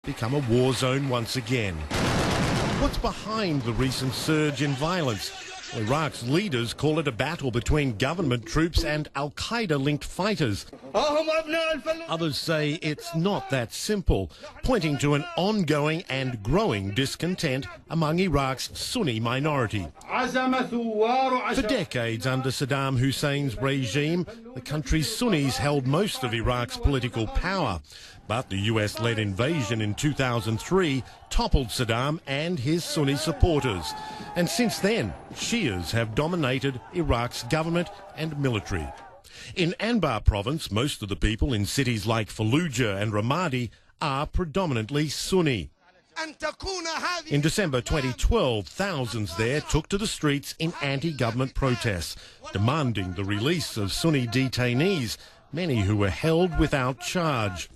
become a war zone once again. What's behind the recent surge in violence? Iraq's leaders call it a battle between government troops and al-Qaeda-linked fighters. Others say it's not that simple, pointing to an ongoing and growing discontent among Iraq's Sunni minority. For decades under Saddam Hussein's regime, the country's Sunnis held most of Iraq's political power. But the US-led invasion in 2003 toppled Saddam and his Sunni supporters. And since then, Shias have dominated Iraq's government and military. In Anbar province, most of the people in cities like Fallujah and Ramadi are predominantly Sunni. In December 2012, thousands there took to the streets in anti-government protests, demanding the release of Sunni detainees, many who were held without charge.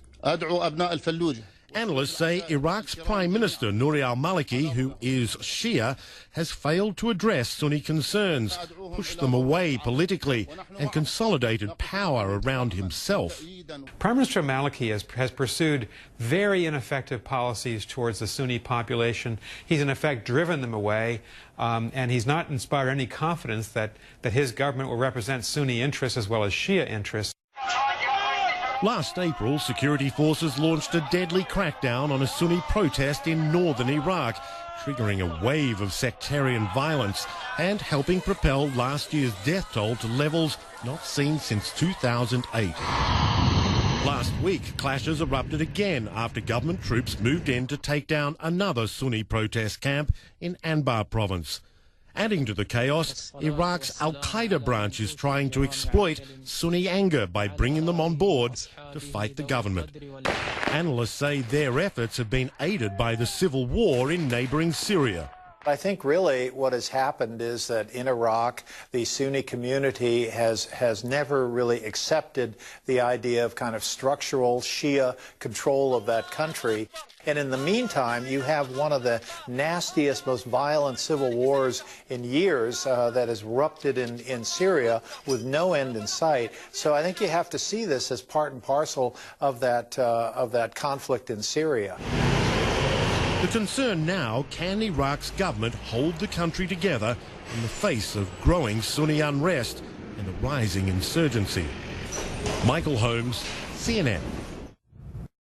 Analysts say Iraq's Prime Minister Nouri al-Maliki, who is Shia, has failed to address Sunni concerns, pushed them away politically and consolidated power around himself. Prime Minister Maliki has pursued very ineffective policies towards the Sunni population. He's in effect driven them away, and he's not inspired any confidence that his government will represent Sunni interests as well as Shia interests. Last April, security forces launched a deadly crackdown on a Sunni protest in northern Iraq, triggering a wave of sectarian violence and helping propel last year's death toll to levels not seen since 2008. Last week, clashes erupted again after government troops moved in to take down another Sunni protest camp in Anbar province. Adding to the chaos, Iraq's al-Qaeda branch is trying to exploit Sunni anger by bringing them on board to fight the government. Analysts say their efforts have been aided by the civil war in neighbouring Syria. I think really what has happened is that in Iraq, the Sunni community has never really accepted the idea of kind of structural Shia control of that country. And in the meantime, you have one of the nastiest, most violent civil wars in years that has erupted in Syria with no end in sight. So I think you have to see this as part and parcel of that conflict in Syria. The concern now, can Iraq's government hold the country together in the face of growing Sunni unrest and a rising insurgency? Michael Holmes, CNN.